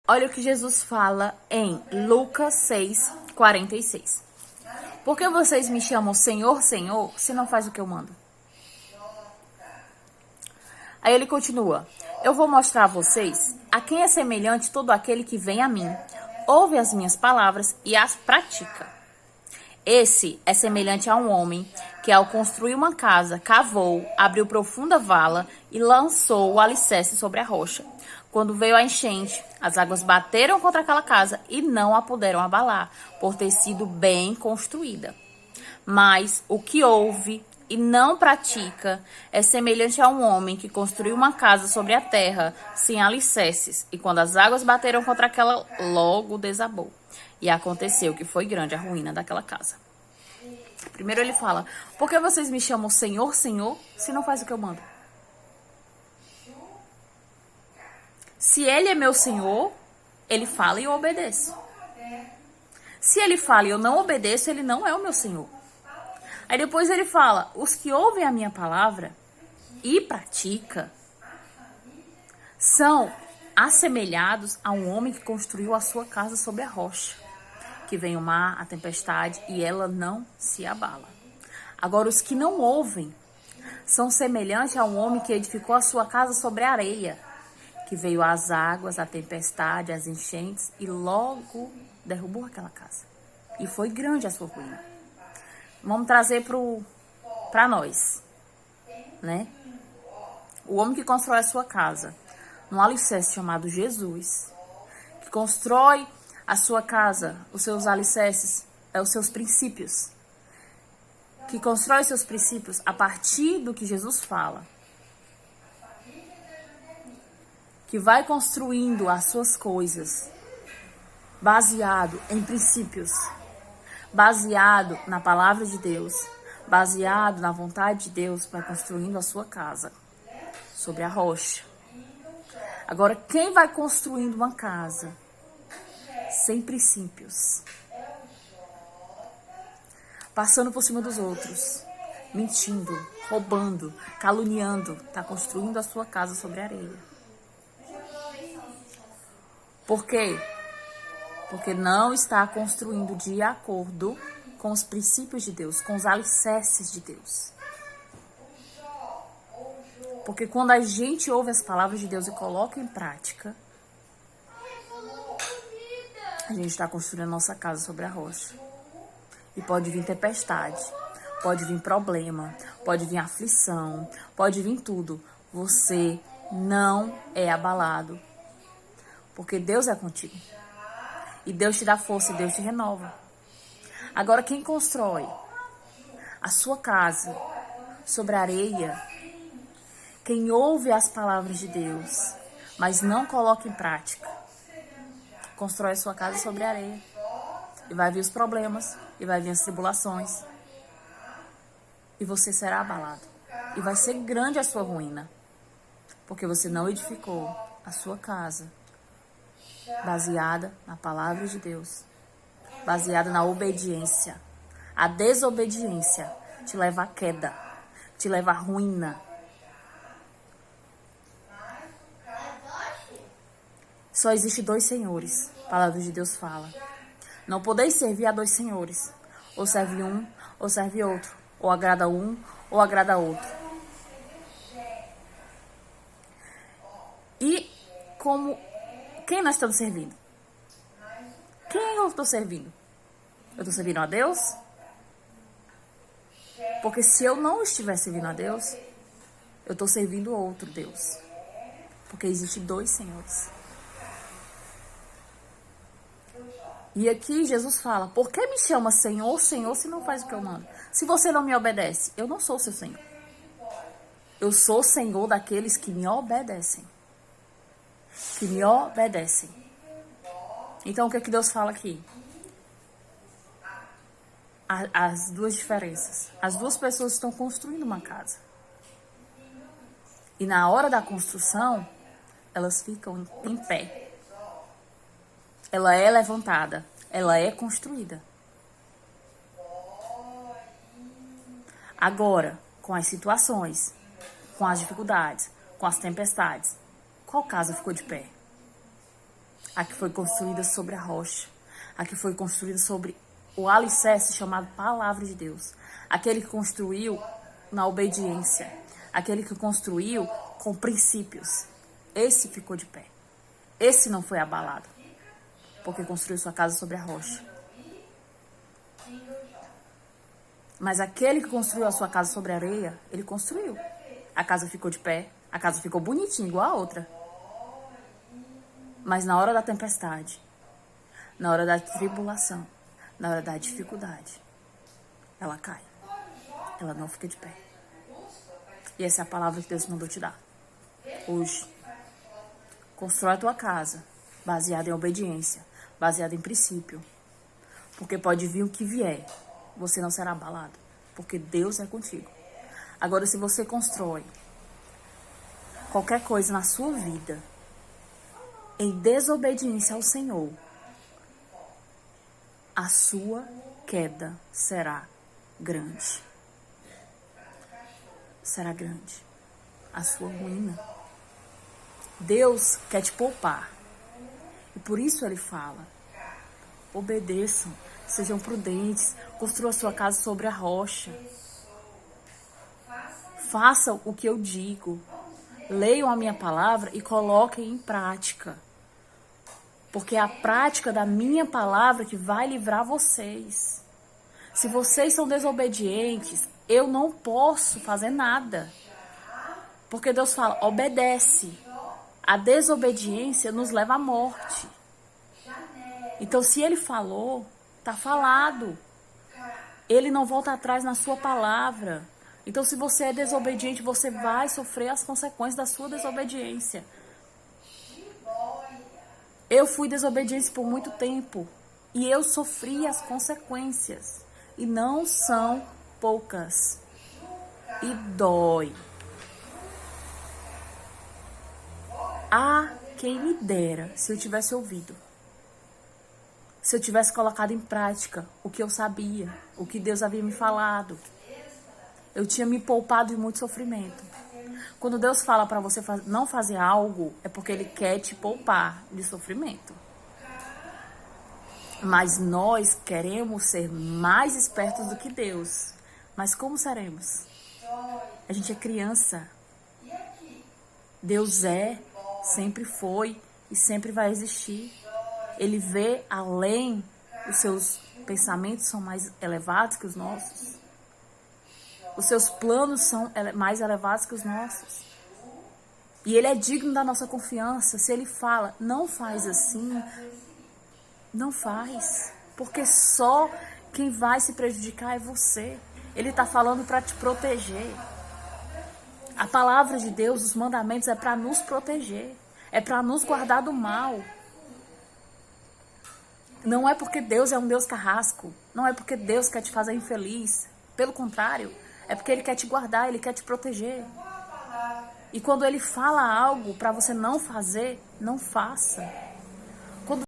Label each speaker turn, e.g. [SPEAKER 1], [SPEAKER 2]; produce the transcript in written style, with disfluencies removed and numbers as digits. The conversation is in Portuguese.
[SPEAKER 1] Olha o que Jesus fala em Lucas 6:46. Por que vocês me chamam Senhor, Senhor, se não faz o que eu mando? Aí ele continua: eu vou mostrar a vocês a quem é semelhante todo aquele que vem a mim, ouve as minhas palavras e as pratica. Esse é semelhante a um homem que, ao construir uma casa, cavou, abriu profunda vala e lançou o alicerce sobre a rocha. Quando veio a enchente, as águas bateram contra aquela casa e não a puderam abalar, por ter sido bem construída. Mas o que ouve e não pratica é semelhante a um homem que construiu uma casa sobre a terra sem alicerces, e quando as águas bateram contra aquela, logo desabou. E aconteceu que foi grande a ruína daquela casa. Primeiro ele fala: por que vocês me chamam Senhor, Senhor, se não faz o que eu mando? Se ele é meu Senhor, ele fala e eu obedeço. Se ele fala e eu não obedeço, ele não é o meu Senhor. Aí depois ele fala: os que ouvem a minha palavra e pratica são assemelhados a um homem que construiu a sua casa sobre a rocha, que vem o mar, a tempestade, e ela não se abala. Agora, os que não ouvem são semelhantes a um homem que edificou a sua casa sobre a areia, que veio as águas, a tempestade, as enchentes, e logo derrubou aquela casa. E foi grande a sua ruína. Vamos trazer para nós, né? O homem que constrói a sua casa num alicerce chamado Jesus, que constrói a sua casa, os seus alicerces, os seus princípios, que constrói os seus princípios a partir do que Jesus fala, que vai construindo as suas coisas baseado em princípios, baseado na palavra de Deus, baseado na vontade de Deus, vai construindo a sua casa sobre a rocha. Agora, quem vai construindo uma casa sem princípios, passando por cima dos outros, mentindo, roubando, caluniando, está construindo a sua casa sobre a areia. Por quê? Porque não está construindo de acordo com os princípios de Deus, com os alicerces de Deus. Porque quando a gente ouve as palavras de Deus e coloca em prática, a gente está construindo a nossa casa sobre a rocha. E pode vir tempestade, pode vir problema, pode vir aflição, pode vir tudo. Você não é abalado, porque Deus é contigo. E Deus te dá força e Deus te renova. Agora, quem constrói a sua casa sobre a areia, quem ouve as palavras de Deus, mas não coloca em prática, constrói a sua casa sobre a areia. E vai vir os problemas, e vai vir as tribulações. E você será abalado. E vai ser grande a sua ruína. Porque você não edificou a sua casa baseada na palavra de Deus, baseada na obediência. A desobediência te leva à queda, te leva à ruína. Só existe dois senhores, a palavra de Deus fala. Não podeis servir a dois senhores. Ou serve um, ou serve outro. Ou agrada um, ou agrada outro. E quem nós estamos servindo? Quem eu estou servindo? Eu estou servindo a Deus? Porque se eu não estiver servindo a Deus, eu estou servindo outro Deus. Porque existem dois senhores. E aqui Jesus fala: por que me chama Senhor, Senhor, se não faz o que eu mando? Se você não me obedece, eu não sou seu Senhor. Eu sou Senhor daqueles que me obedecem. Que me obedecem. Então, o que é que Deus fala aqui? As duas diferenças. As duas pessoas estão construindo uma casa. E na hora da construção, elas ficam em pé. Ela é levantada, ela é construída. Agora, com as situações, com as dificuldades, com as tempestades, qual casa ficou de pé? A que foi construída sobre a rocha. A que foi construída sobre o alicerce chamado Palavra de Deus. Aquele que construiu na obediência. Aquele que construiu com princípios. Esse ficou de pé. Esse não foi abalado. Porque construiu sua casa sobre a rocha. Mas aquele que construiu a sua casa sobre a areia, ele construiu. A casa ficou de pé. A casa ficou bonitinha, igual a outra. Mas na hora da tempestade, na hora da tribulação, na hora da dificuldade, ela cai. Ela não fica de pé. E essa é a palavra que Deus mandou te dar. Hoje, constrói a tua casa baseada em obediência, baseada em princípio. Porque pode vir o que vier, você não será abalado. Porque Deus é contigo. Agora, se você constrói qualquer coisa na sua vida em desobediência ao Senhor, a sua queda será grande. Será grande. A sua ruína. Deus quer te poupar. E por isso ele fala: obedeçam, sejam prudentes, construam a sua casa sobre a rocha. Façam o que eu digo. Leiam a minha palavra e coloquem em prática. Porque é a prática da minha palavra que vai livrar vocês. Se vocês são desobedientes, eu não posso fazer nada. Porque Deus fala: obedece. A desobediência nos leva à morte. Então, se ele falou, tá falado. Ele não volta atrás na sua palavra. Então, se você é desobediente, você vai sofrer as consequências da sua desobediência. Eu fui desobediente por muito tempo. E eu sofri as consequências. E não são poucas. E dói. Ah, quem me dera se eu tivesse ouvido. Se eu tivesse colocado em prática o que eu sabia, o que Deus havia me falado. Eu tinha me poupado de muito sofrimento. Quando Deus fala para você não fazer algo, é porque Ele quer te poupar de sofrimento. Mas nós queremos ser mais espertos do que Deus. Mas como seremos? A gente é criança. Deus é, sempre foi e sempre vai existir. Ele vê além, os seus pensamentos são mais elevados que os nossos. Os seus planos são mais elevados que os nossos. E Ele é digno da nossa confiança. Se Ele fala, não faz assim, não faz. Porque só quem vai se prejudicar é você. Ele está falando para te proteger. A palavra de Deus, os mandamentos, é para nos proteger. É para nos guardar do mal. Não é porque Deus é um Deus carrasco. Não é porque Deus quer te fazer infeliz. Pelo contrário, é porque Ele quer te guardar, Ele quer te proteger. E quando Ele fala algo para você não fazer, não faça.